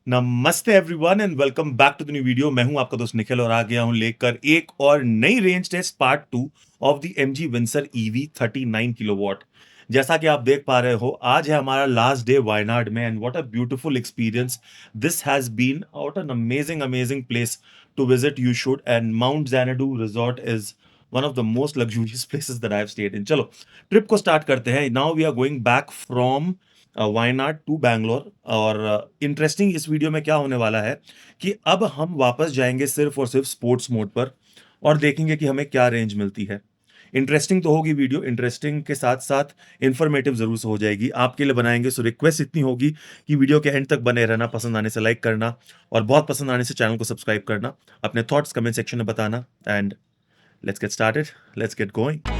नमस्ते everyone and welcome back to the new video. मैं हूं आपका दोस्त निखिल और आ गया हूं लेकर एक और नई range test part 2 of the MG Windsor EV 39 kilowatt. जैसा कि आप देख पा रहे हो, आज है हमारा लास्ट डे वायनाड में and what a beautiful experience this has been. What an amazing amazing place to visit you should, and Mount Xanadu resort is one of the most luxurious places that I have stayed in. चलो trip को start करते हैं। Now we are going back from Wayanad to Bangalore. और interesting इस video में क्या होने वाला है कि अब हम वापस जाएंगे सिर्फ और सिर्फ स्पोर्ट्स मोड पर और देखेंगे कि हमें क्या रेंज मिलती है। इंटरेस्टिंग तो होगी वीडियो, इंटरेस्टिंग के साथ साथ इंफॉर्मेटिव जरूर से हो जाएगी, आपके लिए बनाएंगे। सो रिक्वेस्ट इतनी होगी कि वीडियो के एंड तक बने रहना, पसंद आने से लाइक करना और बहुत पसंद आने से चैनल को सब्सक्राइब करना, अपने थॉट्स कमेंट सेक्शन में बताना। And let's get started, let's get going.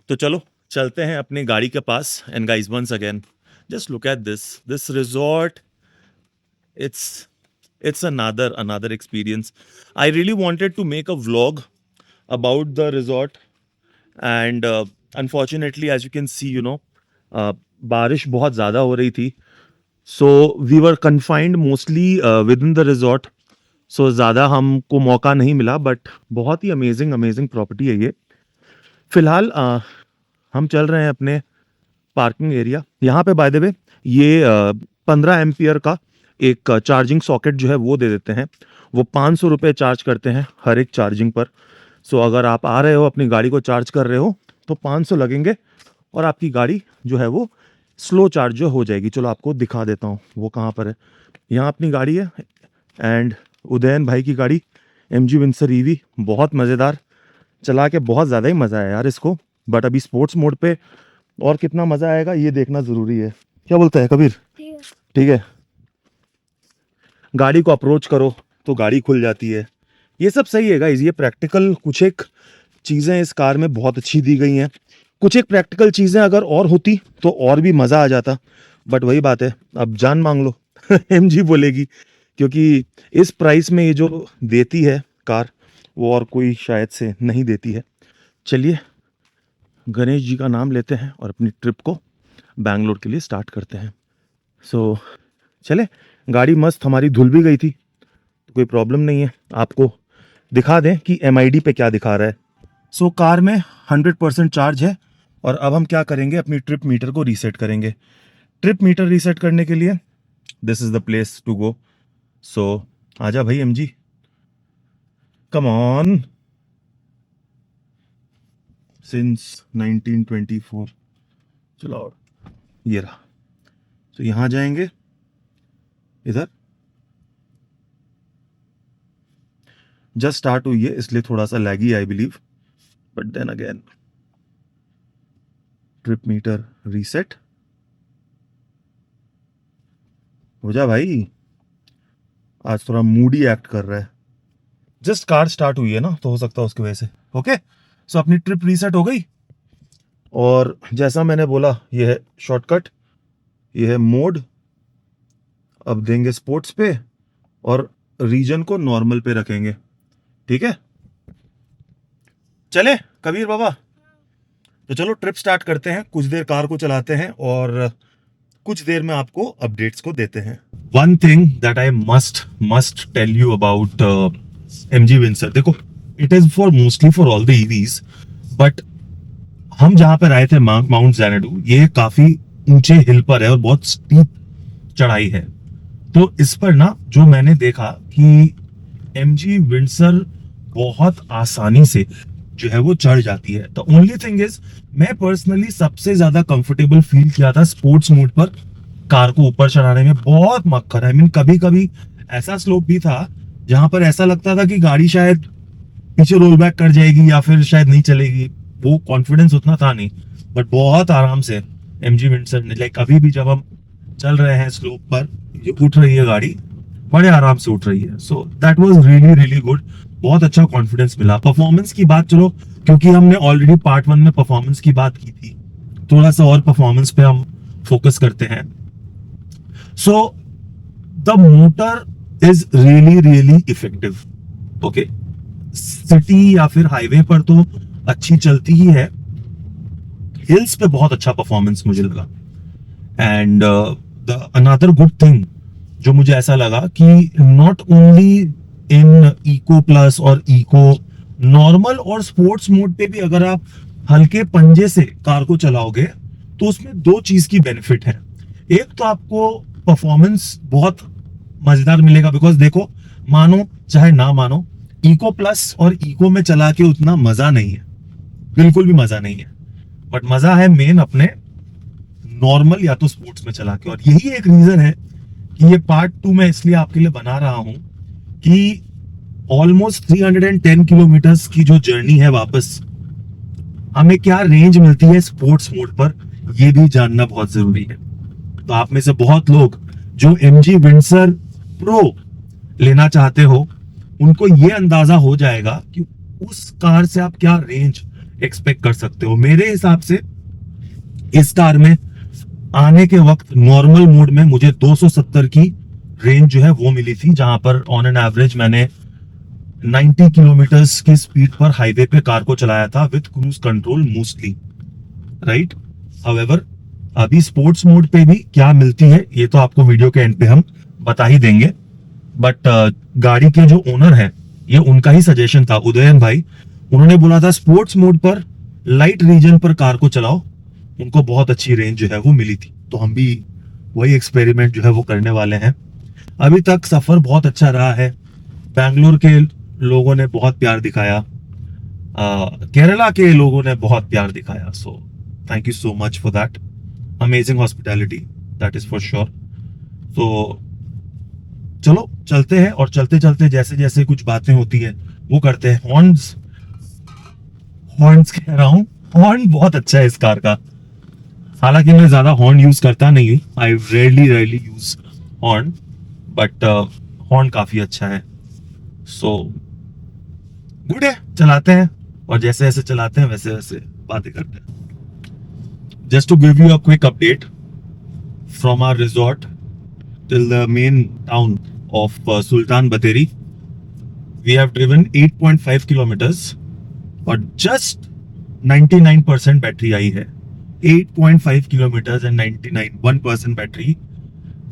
तो चलो चलते हैं अपनी गाड़ी के पास। And guys, once again just look at this resort. it's another experience. I really wanted to make a vlog about the resort, and unfortunately, as you can see, बारिश बहुत ज़्यादा हो रही थी, so we were confined mostly within the resort. so ज़्यादा हमको मौका नहीं मिला, बट बहुत ही अमेजिंग प्रॉपर्टी है ये। फिलहाल हम चल रहे हैं अपने पार्किंग एरिया। यहाँ पे बाय द वे ये 15 एम्पियर का एक चार्जिंग सॉकेट जो है वो दे देते हैं। वो 500 रुपये चार्ज करते हैं हर एक चार्जिंग पर। सो अगर आप आ रहे हो, अपनी गाड़ी को चार्ज कर रहे हो, तो 500 लगेंगे और आपकी गाड़ी जो है वो स्लो चार्ज जो हो जाएगी। चलो आपको दिखा देता हूँ वो कहाँ पर है। यहाँ अपनी गाड़ी है एंड उदयन भाई की गाड़ी MG विंसर EV, बहुत मज़ेदार, चला के बहुत ज़्यादा ही मज़ा आया यार इसको। बट अभी स्पोर्ट्स मोड पे और कितना मज़ा आएगा ये देखना ज़रूरी है। क्या बोलता है कबीर? ठीक है, गाड़ी को अप्रोच करो तो गाड़ी खुल जाती है। ये सब सही है गाइस, ये प्रैक्टिकल कुछ एक चीज़ें इस कार में बहुत अच्छी दी गई हैं। कुछ एक प्रैक्टिकल चीज़ें अगर और होती तो और भी मज़ा आ जाता, बट वही बात है, अब जान मांग लो MG बोलेगी, क्योंकि इस प्राइस में ये जो देती है कार वो और कोई शायद से नहीं देती है। चलिए गणेश जी का नाम लेते हैं और अपनी ट्रिप को बैंगलोर के लिए स्टार्ट करते हैं। सो चले, गाड़ी मस्त हमारी धुल भी गई थी तो कोई प्रॉब्लम नहीं है। आपको दिखा दें कि MID पे क्या दिखा रहा है। सो कार में 100% चार्ज है और अब हम क्या करेंगे, अपनी ट्रिप मीटर को रीसेट करेंगे। ट्रिप मीटर रीसेट करने के लिए this is the place to go. So आजा भाई MG, कम ऑन। सिंस 1924 चलो, और ये रहा। तो यहाँ जाएंगे, इधर जस्ट स्टार्ट हुई है इसलिए थोड़ा सा laggy I believe, but then again trip meter reset हो जा भाई। आज थोड़ा मूडी एक्ट कर रहा है, जस्ट कार स्टार्ट हुई है ना, तो हो सकता है उसकी वजह से। ओके, सो अपनी ट्रिप रीसेट हो गई और जैसा मैंने बोला ये है शॉर्टकट, ये है मोड। अब देंगे स्पोर्ट्स पे और रीजन को नॉर्मल पे रखेंगे, ठीक है। चले कबीर बाबा, तो चलो ट्रिप स्टार्ट करते हैं। कुछ देर कार को चलाते हैं और कुछ देर में आपको अपडेट्स को देते हैं। One thing that I must tell you about MG Windsor, देखो it is for mostly for all the EVs, but हम जहां पर आए थे माउंट ज़ैनाडू, ये काफी ऊंचे हिल पर है और बहुत स्टीप चढ़ाई है। तो इस पर ना जो मैंने देखा कि MG विंसर बहुत आसानी से जो है वो चढ़ जाती है। द ओनली थिंग इज, मैं पर्सनली सबसे ज्यादा कंफर्टेबल फील किया था स्पोर्ट्स मोड पर कार को ऊपर चढ़ाने में। बहुत मक्खर, आई मीन कभी कभी ऐसा स्लोप भी था जहां पर ऐसा लगता था कि गाड़ी शायद पीछे रोल बैक कर जाएगी या फिर शायद नहीं चलेगी, वो कॉन्फिडेंस उतना था नहीं। बट बहुत आराम से MG विंसर ने, लाइक अभी भी जब हम चल रहे हैं स्लोप पर, ये उठ रही है गाड़ी, बड़े आराम से उठ रही है। So that was really good, बहुत अच्छा कॉन्फिडेंस मिला। परफॉर्मेंस की बात, चलो क्योंकि हमने ऑलरेडी पार्ट 1 में परफॉर्मेंस की बात की थी, थोड़ा सा और परफॉर्मेंस पे हम फोकस करते हैं। So the motor is really effective. Okay, city या फिर हाईवे पर तो अच्छी चलती ही है, हिल्स पे बहुत अच्छा परफॉर्मेंस मुझे लगा। And the another good thing जो मुझे ऐसा लगा कि not only in eco plus और इको, नॉर्मल और स्पोर्ट्स मोड पे भी अगर आप हल्के पंजे से कार को चलाओगे तो उसमें दो चीज की बेनिफिट है। एक तो आपको परफॉर्मेंस बहुत मजेदार मिलेगा, बिकॉज देखो, मानो चाहे ना मानो, इको प्लस और इको में चला के उतना मजा नहीं है, बिल्कुल भी मजा नहीं है। बट मजा है मेन अपने नॉर्मल या तो स्पोर्ट्स में चला के। और यही एक रीजन है कि ये पार्ट 2 मैं इसलिए आपके लिए बना रहा हूं कि ऑलमोस्ट 310 किलोमीटर्स की जो जर्नी है वापस, हमें क्या रेंज मिलती है स्पोर्ट्स मोड पर, ये भी जानना बहुत जरूरी है। तो आप में से बहुत लोग जो MG विंडसर प्रो लेना चाहते हो, उनको ये अंदाजा हो जाएगा कि उस कार से आप क्या रेंज एक्सपेक्ट कर सकते हो। मेरे हिसाब से इस कार में आने के वक्त नॉर्मल मोड में मुझे 270 की रेंज जो है वो मिली थी, जहां पर ऑन एन एवरेज मैंने 90 किलोमीटर्स की स्पीड पर हाईवे पे कार को चलाया था with cruise control mostly, right. However अभी स्पोर्ट्स मोड पे भी क्या मिलती है ये तो आपको वीडियो के एंड पे हम बता ही देंगे। बट गाड़ी के जो ओनर है, ये उनका ही सजेशन था, उदयन भाई, उन्होंने बोला था स्पोर्ट्स मोड पर लाइट रीजन पर कार को चलाओ, उनको बहुत अच्छी रेंज जो है वो मिली थी। तो हम भी वही एक्सपेरिमेंट जो है वो करने वाले हैं। अभी तक सफर बहुत अच्छा रहा है, बैंगलोर के लोगों ने बहुत प्यार दिखाया, केरला के लोगों ने बहुत प्यार दिखाया, so thank you so much for that, amazing hospitality, that is for sure. तो चलो चलते हैं, और चलते चलते जैसे जैसे कुछ बातें होती है वो करते हैं। हॉर्न्स कह रहा हूँ, हॉर्न बहुत अच्छा है इस कार का। हालांकि मैं ज्यादा हॉर्न यूज करता नहीं हूँ, आई rarely use horn, but horn काफी अच्छा है। सो गुड है, चलाते हैं, और जैसे जैसे चलाते हैं वैसे वैसे बातें करते हैं। Just to give you a quick update from our resort till the main town of Sultan Bathery. We have driven 8.5 kilometers और just 99% बैटरी आई है। 8.5 किलोमीटर्स एंड 1% बैटरी।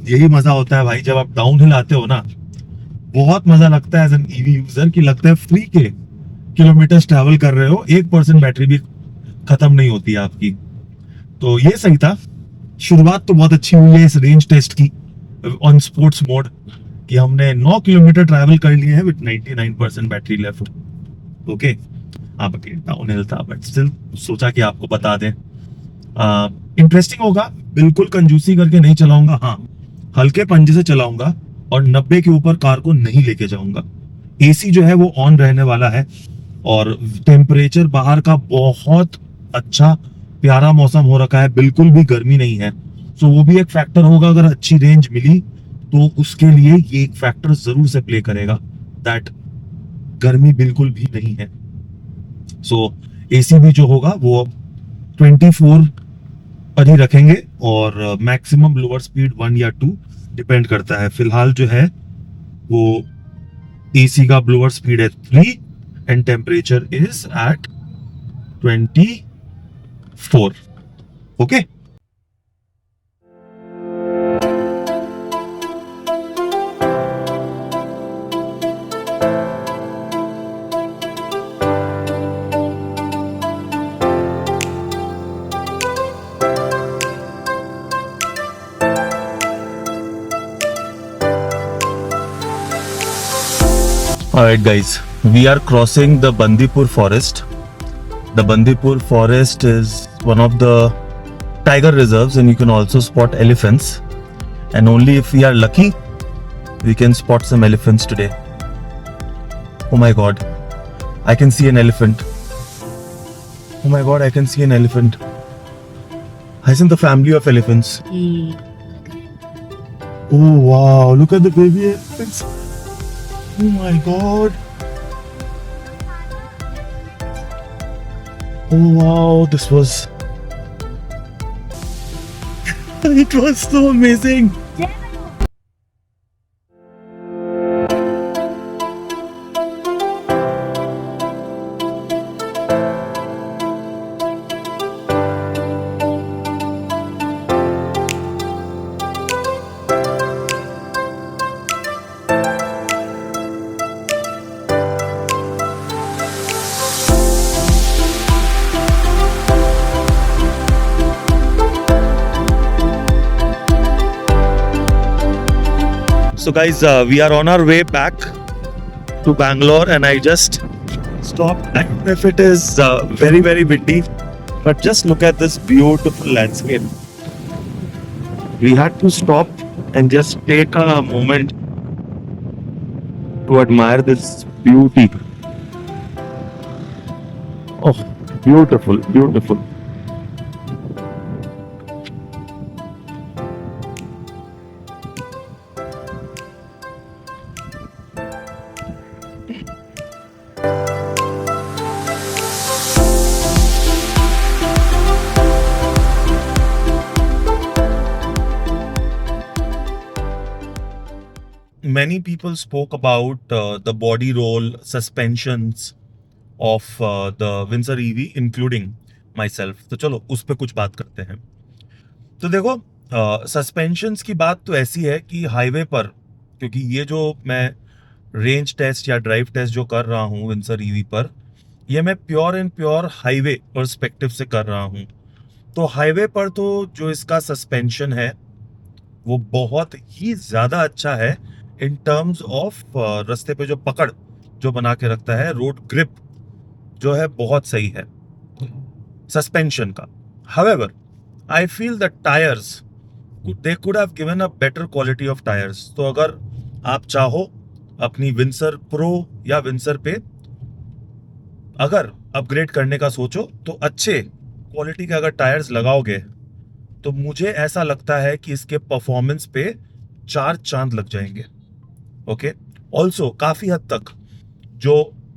यही मजा होता है भाई जब आप डाउन हिल आते हो ना, बहुत मजा लगता है एज एन ईवी यूजर, की लगता है फ्री के किलोमीटर्स ट्रैवल कर रहे हो, 1% बैटरी भी खत्म नहीं होती है आपकी। तो ये सही था, शुरुआत तो बहुत अच्छी हुई है इस रेंज टेस्ट की ऑन स्पोर्ट्स मोड, कि हमने 9 किलोमीटर ट्रैवल कर लिए हैं विद 99% बैटरी लेफ्ट। ओके, आप डाउन हिल था बट स्टिल सोचा कि आपको बता दें। इंटरेस्टिंग होगा, बिल्कुल कंजूसी करके नहीं चलाऊंगा, हाँ हल्के पंजे से चलाऊंगा, और 90 के ऊपर कार को नहीं लेके जाऊंगा। एसी जो है वो ऑन रहने वाला है, और टेम्परेचर बाहर का बहुत अच्छा प्यारा मौसम हो रखा है, बिल्कुल भी गर्मी नहीं है। तो वो भी एक फैक्टर होगा, अगर अच्छी रेंज मिली तो उसके लिए ये एक फैक्टर जरूर से प्ले करेगा, दैट गर्मी बिल्कुल भी नहीं है। सो एसी भी जो होगा वो 24 पर ही रखेंगे, और मैक्सिमम लोअर स्पीड 1 या 2 डिपेंड करता है। फिलहाल जो है वो एसी का लोअर स्पीड है 3 and temperature is at 24। Okay, Alright guys, we are crossing the Bandipur forest. The Bandipur forest is one of the tiger reserves, and you can also spot elephants, and only if we are lucky we can spot some elephants today. Oh my god, I can see an elephant. Oh my god, I can see an elephant. Isn't the family of elephants? Oh wow, look at the baby elephants. Oh my god. Oh wow, this was it was so amazing. So guys, we are on our way back to Bangalore and I just stopped. I don't know if it is very windy, but just look at this beautiful landscape. We had to stop and just take a moment to admire this beauty. Oh, beautiful. Many people spoke about the body roll suspensions of the Windsor EV, including myself. तो चलो उस पे कुछ बात करते हैं. तो देखो, सस्पेंशंस की बात तो ऐसी है कि हाईवे पर, क्योंकि ये जो मैं रेंज टेस्ट या ड्राइव टेस्ट जो कर रहा हूँ विंसर ईवी पर, ये मैं pure and pure highway perspective से कर रहा हूँ. तो हाईवे पर तो जो इसका सस्पेंशन है वो बहुत ही ज़्यादा अच्छा है इन टर्म्स ऑफ रास्ते पे जो पकड़ जो बना के रखता है, रोड ग्रिप जो है बहुत सही है सस्पेंशन का. However, I feel the tires, they could have given a better quality of tires. तो अगर आप चाहो अपनी विंसर प्रो या विंसर पे अगर अपग्रेड करने का सोचो तो अच्छे क्वालिटी के अगर टायर्स लगाओगे तो मुझे ऐसा लगता है कि इसके परफॉर्मेंस पे 4 चांद लग जाएंगे. ओके. ऑल्सो काफ़ी हद तक जो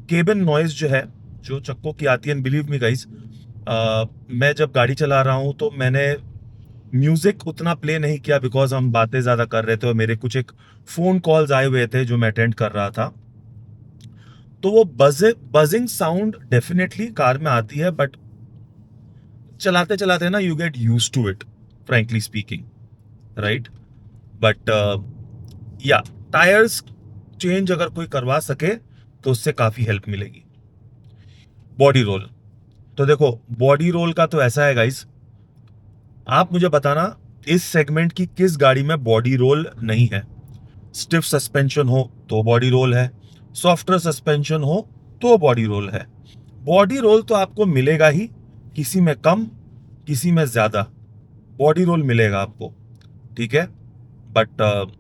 केबिन नॉइज जो है जो चक्कों की आती है, बिलीव मी गाइस, मैं जब गाड़ी चला रहा हूँ तो मैंने म्यूजिक उतना प्ले नहीं किया बिकॉज हम बातें ज़्यादा कर रहे थे और मेरे कुछ एक फ़ोन कॉल्स आए हुए थे जो मैं अटेंड कर रहा था. तो वो बजिंग साउंड डेफिनेटली कार में आती है, बट चलाते चलाते ना you get use to it, frankly speaking, right. But या टायर्स चेंज अगर कोई करवा सके तो उससे काफ़ी हेल्प मिलेगी. बॉडी रोल, तो देखो बॉडी रोल का तो ऐसा है गाइस, आप मुझे बताना इस सेगमेंट की किस गाड़ी में बॉडी रोल नहीं है. स्टिफ सस्पेंशन हो तो बॉडी रोल है, सॉफ्टर सस्पेंशन हो तो बॉडी रोल है. बॉडी रोल तो आपको मिलेगा ही, किसी में कम किसी में ज्यादा बॉडी रोल मिलेगा आपको, ठीक है. But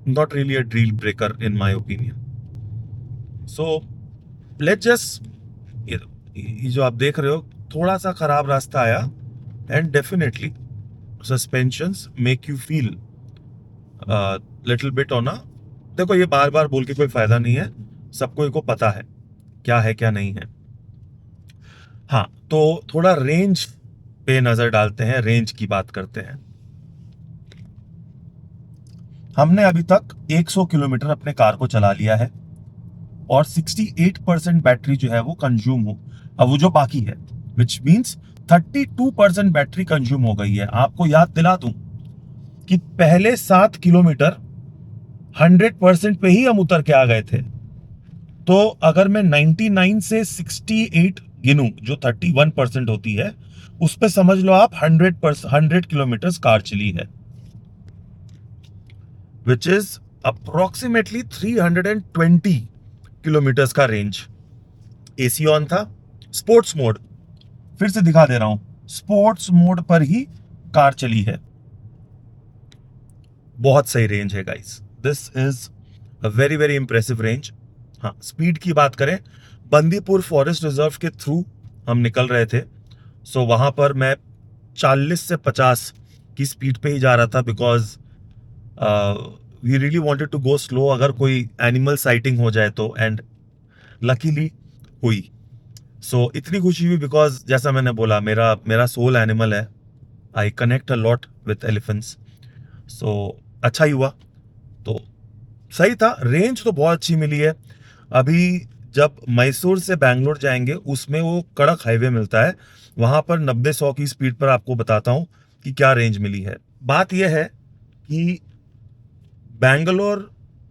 not really a deal breaker in my opinion. So let's just, ये जो आप देख रहे हो थोड़ा सा खराब रास्ता आया and definitely suspensions make you feel little bit on a, देखो ये बार बार बोल के कोई फायदा नहीं है, सबको इनको पता है क्या नहीं है. हाँ, तो थोड़ा रेंज पे नजर डालते हैं, रेंज की बात करते हैं. हमने अभी तक 100 किलोमीटर अपने कार को चला लिया है और 68% बैटरी जो है वो कंज्यूम हो, अब वो जो बाकी है विच मीन्स 32% बैटरी कंज्यूम हो गई है. आपको याद दिला दूं कि पहले 7 किलोमीटर 100% पे ही हम उतर के आ गए थे. तो अगर मैं 99 से 68 गिनूं जो 31% होती है, उस पे समझ लो आप 100 किलोमीटर कार चली है, विच इज अप्रोक्सीमेटली 320 किलोमीटर का रेंज. एसी ऑन था, स्पोर्ट्स मोड फिर से दिखा दे रहा हूं, स्पोर्ट्स मोड पर ही कार चली है. बहुत सही रेंज है guys, this is a very impressive range. हाँ, स्पीड की बात करें, बंदीपुर फॉरेस्ट रिजर्व के थ्रू हम निकल रहे थे, सो वहां पर मैं 40 से 50 की स्पीड पे ही जा रहा था because we really wanted to go slow अगर कोई एनिमल साइटिंग हो जाए तो, एंड लकीली हुई. सो इतनी खुशी हुई बिकॉज जैसा मैंने बोला मेरा सोल एनिमल है, I connect a lot with elephants. So अच्छा ही हुआ, तो सही था. रेंज तो बहुत अच्छी मिली है. अभी जब मैसूर से बैंगलोर जाएंगे उसमें वो कड़क हाईवे मिलता है, वहां पर 90-100 की स्पीड पर आपको बताता हूं कि क्या रेंज मिली है. बात यह है कि बैंगलोर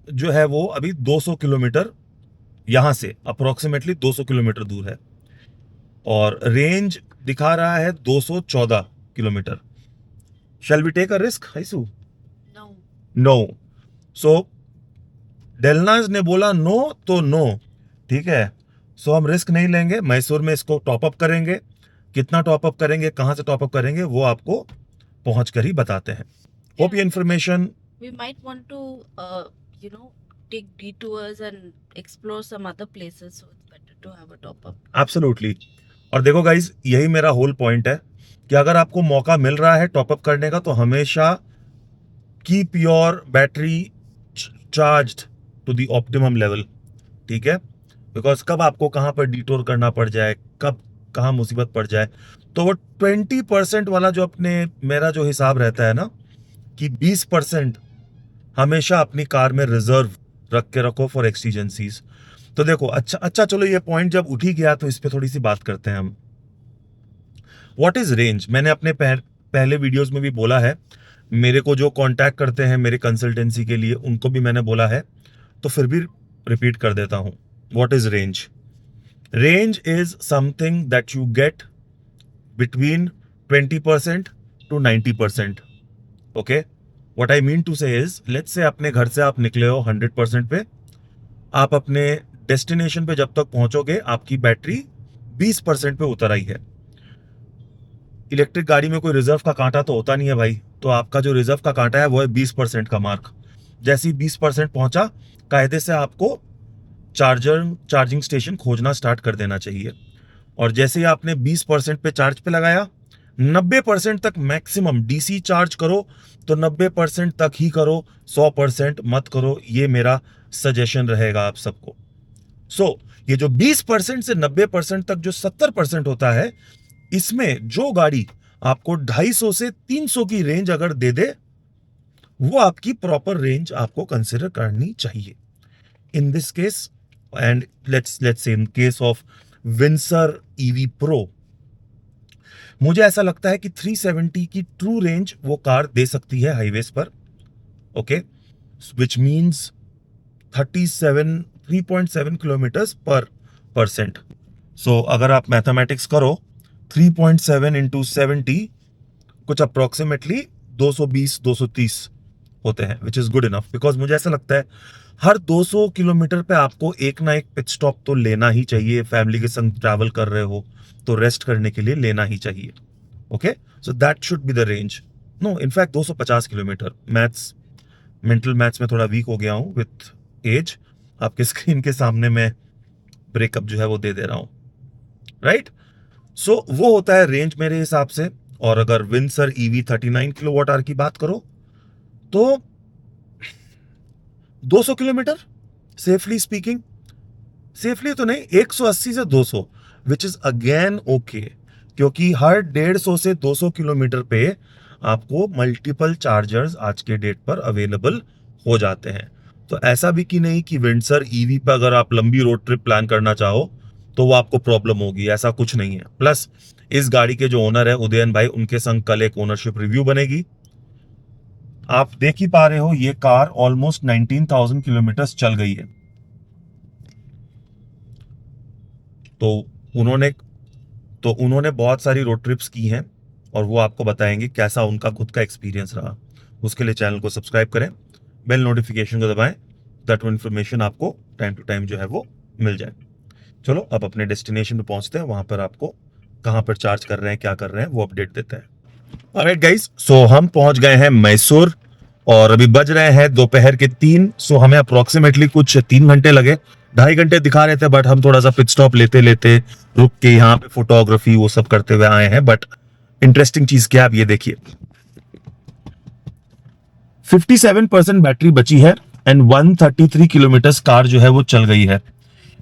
जो है वो अभी 200 किलोमीटर यहां से अप्रोक्सीमेटली 200 किलोमीटर दूर है और रेंज दिखा रहा है 214 kilometre. Shall we take a risk, हाइसू? नो. सो डेलनाज ने बोला नो तो नो, ठीक है। सो हम रिस्क नहीं लेंगे, मैसूर में इसको टॉपअप करेंगे। कितना टॉपअप करेंगे, कहाँ से टॉपअप करेंगे, वो आपको पहुंच कर ही बताते हैं। होप ये information We might want to, you know, take detours and explore some other places, so it's better to have a top up. Absolutely. और देखो गाइज, यही मेरा होल पॉइंट है कि अगर आपको मौका मिल रहा है टॉपअप करने का, तो हमेशा keep your battery charged to the optimum level, ठीक है। बिकॉज कब आपको कहाँ पर डिटोर करना पड़ जाए, कब कहाँ मुसीबत पड़ जाए, तो वो 20% वाला जो अपने मेरा जो हिसाब रहता है ना, कि 20% हमेशा अपनी कार में रिजर्व रख के रखो फॉर एक्सटीजेंसीज। तो देखो, अच्छा चलो, ये पॉइंट जब उठ ही गया तो इस पे थोड़ी सी बात करते हैं हम। What is range? मैंने अपने पहले वीडियोस में भी बोला है, मेरे को जो कांटेक्ट करते हैं मेरे कंसल्टेंसी के लिए, उनको भी मैंने बोला है, तो फिर भी रिपीट कर देता हूं। What is range? Range is something that you get between 20% to 90%। Okay, what I mean to say is, let's say अपने घर से आप निकले हो 100% पे, आप अपने डेस्टिनेशन पे जब तक पहुंचोगे आपकी बैटरी 20% पे उतर आई है। इलेक्ट्रिक गाड़ी में कोई रिजर्व का कांटा तो होता नहीं है भाई, तो आपका जो रिजर्व का कांटा है वो है 20% का मार्क। जैसे ही 20% पहुंचा, कायदे से आपको चार्जिंग स्टेशन खोजना स्टार्ट कर देना चाहिए। और जैसे ही आपने 20% पे चार्ज पे लगाया, 90% तक मैक्सिमम डीसी चार्ज करो, तो 90% तक ही करो, 100% मत करो, ये मेरा सजेशन रहेगा आप सबको। सो ये जो 20% से 90% तक जो 70% होता है, इसमें जो गाड़ी आपको 250 से 300 की रेंज अगर दे दे, वो आपकी प्रॉपर रेंज आपको कंसिडर करनी चाहिए। In this case, and let's say in case of Windsor EV pro, मुझे ऐसा लगता है कि 370 की ट्रू रेंज वो कार दे सकती है हाईवेज पर। ओके, विच मीन्स 3.7 किलोमीटर पर परसेंट। सो अगर आप मैथमेटिक्स करो, 3.7 इंटू 70 कुछ अप्रोक्सीमेटली 220-230 होते हैं, which is good enough. Because मुझे ऐसा लगता है हर 200 किलोमीटर पे आपको एक ना एक पिट स्टॉप तो लेना ही चाहिए। फैमिली के संग ट्रैवल कर रहे हो तो रेस्ट करने के लिए लेना ही चाहिए। Okay, so that should be the range. No, in fact 250 kilometre. Mental maths में थोड़ा वीक हो गया हूं विथ एज। आपके स्क्रीन के सामने मैं ब्रेकअप जो है वो दे दे रहा हूं, राइट। सो वो होता है रेंज मेरे हिसाब से। और अगर विंसर ईवी 39 किलोवाट आवर की बात करो, तो 200 किलोमीटर सेफली स्पीकिंग, सेफली तो नहीं, 180 से 200, विच इज अगेन ओके, क्योंकि हर 150 से 200 किलोमीटर पे आपको मल्टीपल चार्जर्स आज के डेट पर अवेलेबल हो जाते हैं। तो ऐसा भी कि नहीं कि विंडसर ईवी पे अगर आप लंबी रोड ट्रिप प्लान करना चाहो तो वो आपको प्रॉब्लम होगी, ऐसा कुछ नहीं है। प्लस इस गाड़ी के जो ओनर है उदयन भाई, उनके संग कल एक ओनरशिप रिव्यू बनेगी। आप देख ही पा रहे हो, ये कार ऑलमोस्ट 19,000 किलोमीटर चल गई है। तो उन्होंने बहुत सारी रोड ट्रिप्स की हैं और वो आपको बताएंगे कैसा उनका खुद का एक्सपीरियंस रहा। उसके लिए चैनल को सब्सक्राइब करें, बेल नोटिफिकेशन को दबाएं, दैट वो इन्फॉर्मेशन आपको टाइम टू टाइम जो है वो मिल जाए। चलो अब अपने डेस्टिनेशन पे पहुंचते हैं, वहां पर आपको कहां पर चार्ज कर रहे हैं, क्या कर रहे हैं, वो अपडेट देते हैं। ऑलराइट गाइस, सो हम पहुंच गए हैं मैसूर और अभी बज रहे हैं दोपहर के 3। सो हमें अप्रोक्सीमेटली कुछ 3 घंटे लगे। 2.5 घंटे दिखा रहे थे, बट हम थोड़ा सा पिट स्टॉप लेते लेते रुक के यहाँ पे फोटोग्राफी वो सब करते हुए आए हैं। बट इंटरेस्टिंग चीज क्या, आप ये देखिए, 57% बैटरी बची है एंड 133 किलोमीटर कार जो है वो चल गई है।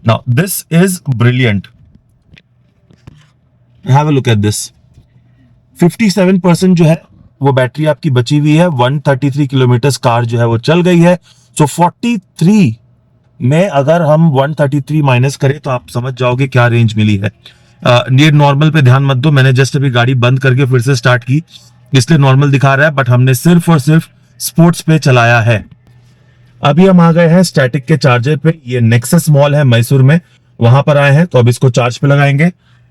Now this is brilliant, have a look at this. 57% जो है वो बैटरी आपकी बची हुई है, 133 किलोमीटर कार जो है वो चल गई है। सो 43 में अगर हम 133 माइनस करें तो आप समझ जाओगे क्या रेंज मिली है। ये नॉर्मल पे ध्यान मत दो, मैंने जस्ट अभी गाड़ी बंद करके फिर से स्टार्ट की, इसलिए नॉर्मल दिखा रहा है, बट हमने सिर्फ और सिर्फ स्पोर्ट्स पे चलाया है। अभी हम आ गए हैं स्टैटिक के चार्जर पे। ये नेक्सस मॉल है मैसूर में, वहां पर आए हैं। तो अब इसको चार्ज पे लगाएंगे,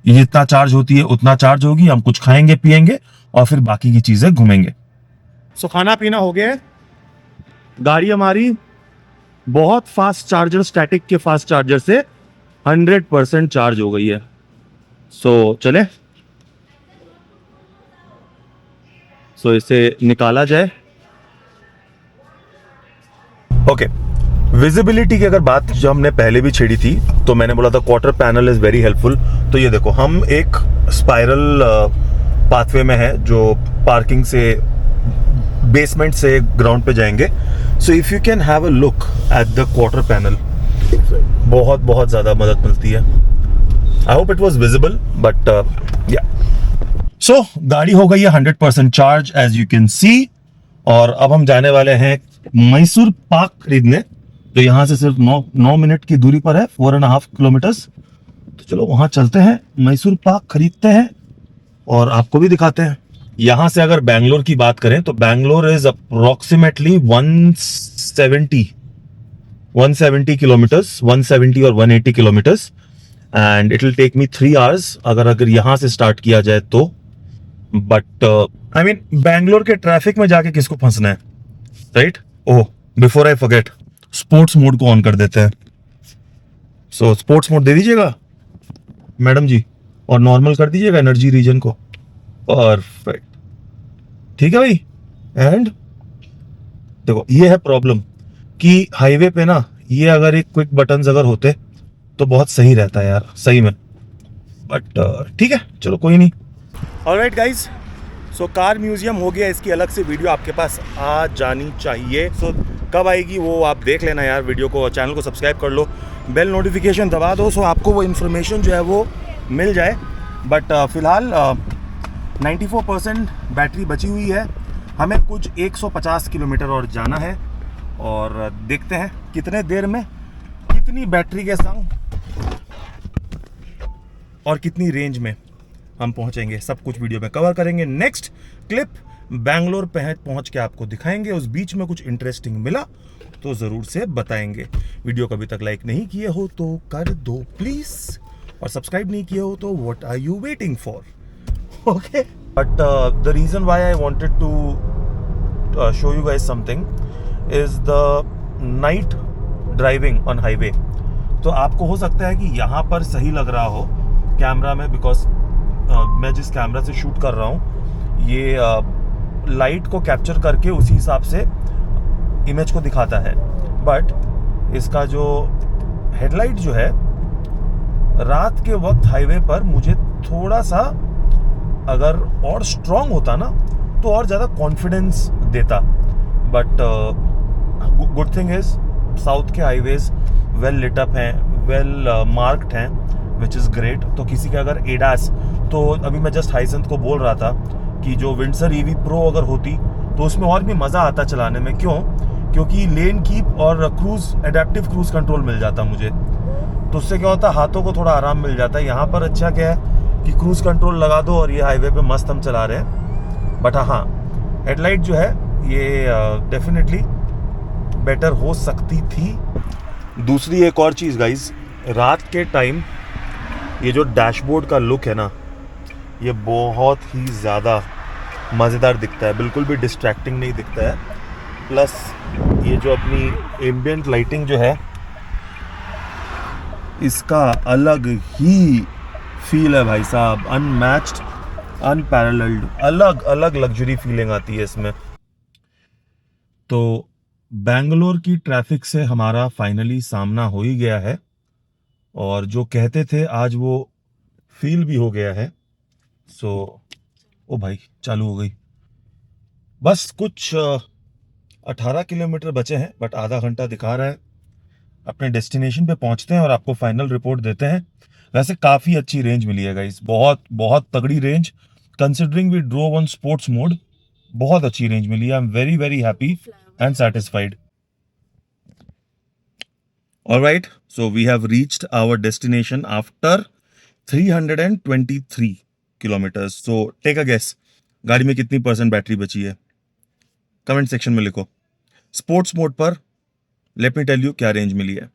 ये जितना चार्ज होती है उतना चार्ज होगी। हम कुछ खाएंगे पिएंगे और फिर बाकी की चीजें घूमेंगे। सो खाना पीना हो गया है, गाड़ी हमारी बहुत फास्ट चार्जर, स्टैटिक के फास्ट चार्जर से 100% चार्ज हो गई है। सो चले, सो इसे निकाला जाए। ओके, विजिबिलिटी की अगर बात जो हमने पहले भी छेड़ी थी, तो मैंने बोला था quarter panel is very helpful. तो ये देखो, हम एक स्पाइरल पाथवे में है जो पार्किंग से बेसमेंट से ग्राउंड पे जाएंगे। So if you can have a look at the quarter panel, बहुत बहुत ज़्यादा मदद मिलती है। I hope it was visible, but yeah. So गाड़ी हो गई है 100% charge as you can see. और अब हम जाने वाले हैं मैसूर पाक खरीदने, जो यहाँ से सिर्फ 9 मिनट की दूरी पर है, 4.5 किलोमीटर्स। तो चलो वहां चलते हैं, मैसूर पाक खरीदते हैं और आपको भी दिखाते हैं। यहाँ से अगर बैंगलोर की बात करें तो बैंगलोर इज अप्रोक्सीमेटली 170 किलोमीटर्स, 170 और 180 kilometres, and it will take me 3 hours अगर यहाँ से स्टार्ट किया जाए तो। बट आई मीन, बैंगलोर के ट्रैफिक में जाके किसको फंसना है, right? Oh, before I forget, sports mode को ऑन कर देते हैं। सो स्पोर्ट्स मोड दे दीजिएगा मैडम जी, और नॉर्मल कर दीजिएगा एनर्जी रीजन को। परफेक्ट, ठीक है भाई। एंड देखो, ये है प्रॉब्लम कि हाईवे पे ना, ये अगर एक क्विक बटन्स अगर होते तो बहुत सही रहता है यार, सही में। बट ठीक है, चलो कोई नहीं। Alright guys, so car museum हो गया, इसकी अलग से वीडियो आपके पास आ जानी चाहिए। सो कब आएगी वो आप देख लेना यार, वीडियो को, चैनल को सब्सक्राइब कर लो, बेल नोटिफिकेशन दबा दो, सो आपको वो इन्फॉर्मेशन जो है वो मिल जाए। बट फिलहाल 94% बैटरी बची हुई है, हमें कुछ 150 किलोमीटर और जाना है, और देखते हैं कितने देर में कितनी बैटरी के संग और कितनी रेंज में हम पहुंचेंगे। सब कुछ वीडियो में कवर करेंगे। नेक्स्ट क्लिप बैंगलोर पहुंच के आपको दिखाएंगे। उस बीच में कुछ इंटरेस्टिंग मिला तो ज़रूर से बताएंगे। वीडियो को अभी तक लाइक नहीं किए हो तो कर दो प्लीज़, और सब्सक्राइब नहीं किए हो तो what are you waiting for? Okay, but the reason why I wanted to show you guys something is the night driving on highway. तो आपको हो सकता है कि यहाँ पर सही लग रहा हो कैमरा में, बिकॉज मैं जिस कैमरा से शूट कर रहा हूँ ये लाइट को कैप्चर करके उसी हिसाब से इमेज को दिखाता है। बट इसका जो हेडलाइट जो है, रात के वक्त हाईवे पर मुझे थोड़ा सा अगर और स्ट्रॉन्ग होता ना तो और ज़्यादा कॉन्फिडेंस देता। But good thing is south के हाईवेज वेल लिट अप हैं, वेल मार्क्ड हैं, विच इज़ ग्रेट। तो किसी का अगर एडास, तो अभी मैं जस्ट हाइसेंथ को बोल रहा था कि जो विंडसर ईवी प्रो अगर होती तो उसमें और भी मज़ा आता चलाने में। क्यों? क्योंकि लेन कीप और क्रूज, एडेप्टिव क्रूज कंट्रोल मिल जाता मुझे, तो उससे क्या होता, हाथों को थोड़ा आराम मिल जाता है। यहाँ पर अच्छा क्या है कि क्रूज कंट्रोल लगा दो और ये हाईवे पे मस्त हम चला रहे हैं। बट हाँ, हेडलाइट जो है ये डेफिनेटली बेटर हो सकती थी। दूसरी एक और चीज़ गाइज, रात के टाइम ये जो डैशबोर्ड का लुक है ना, ये बहुत ही ज़्यादा मज़ेदार दिखता है, बिल्कुल भी डिस्ट्रैक्टिंग नहीं दिखता है। प्लस ये जो अपनी एम्बियंट लाइटिंग जो है, इसका अलग ही फील है भाई साहब, अनमैच्ड, अनपैरेलल्ड, अलग अलग लग्जरी फीलिंग आती है इसमें। तो बैंगलोर की ट्रैफिक से हमारा फाइनली सामना हो ही गया है, और जो कहते थे आज वो फील भी हो गया है। सो ओ भाई, चालू हो गई। बस कुछ 18 किलोमीटर बचे हैं, बट आधा घंटा दिखा रहा है। अपने डेस्टिनेशन पे पहुंचते हैं और आपको फाइनल रिपोर्ट देते हैं। वैसे काफ़ी अच्छी रेंज मिली है गाइस, बहुत बहुत तगड़ी range, considering we drove on sports mode. बहुत अच्छी रेंज मिली है। I am very very happy and satisfied. Alright, so we have reached our destination after 323 kilometers. So take a guess, गाड़ी में कितनी % बैटरी बची है? कमेंट सेक्शन में लिखो। स्पोर्ट्स मोड पर लेट मी टेल यू क्या रेंज मिली है।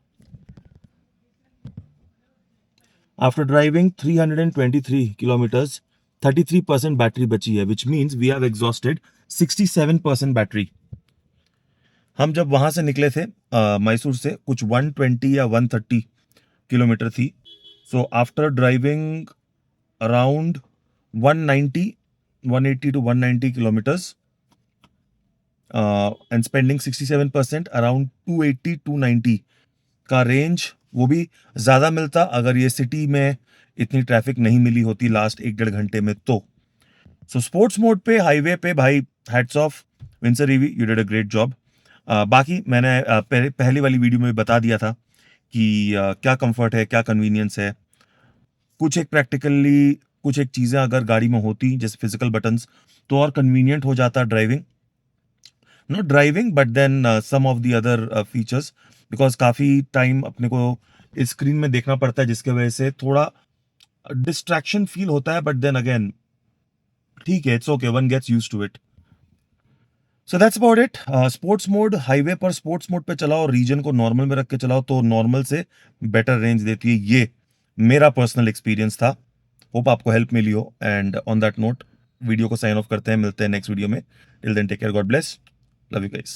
आफ्टर ड्राइविंग 323 किलोमीटर्स 33% बैटरी बची है, which means we have exhausted 67% battery. हम जब वहाँ से निकले थे मैसूर से, कुछ 120 या 130 किलोमीटर थी. So after driving around 180 to 190 kilometers and spending 67%, around 280-290 का रेंज, वो भी ज़्यादा मिलता अगर ये सिटी में इतनी ट्रैफिक नहीं मिली होती लास्ट 1-1.5 घंटे में. तो सो स्पोर्ट्स मोड पे हाईवे पे भाई, hats off Windsor EV, you did a great job. बाकी मैंने पहली वाली वीडियो में बता दिया था कि क्या कंफर्ट है, क्या कन्वीनियंस है. कुछ एक प्रैक्टिकली कुछ एक चीज़ें अगर गाड़ी में होती जैसे फिजिकल बटन्स, तो और कन्वीनियंट हो जाता driving. Not driving but then some of the other features, because काफ़ी टाइम अपने को इस स्क्रीन में देखना पड़ता है, जिसके वजह से थोड़ा डिस्ट्रैक्शन फील होता है. बट देन अगेन ठीक है, it's okay, one gets used to it. So that's about it. Sports mode, highway पर स्पोर्ट्स मोड पे चलाओ, रीजन को नॉर्मल में रख के चलाओ तो नॉर्मल से बेटर रेंज देती है. ये मेरा पर्सनल एक्सपीरियंस था. होप आपको हेल्प मिली हो. And on that note video को साइन ऑफ करते हैं, मिलते हैं नेक्स्ट वीडियो में. Till then take care, god bless, love you guys.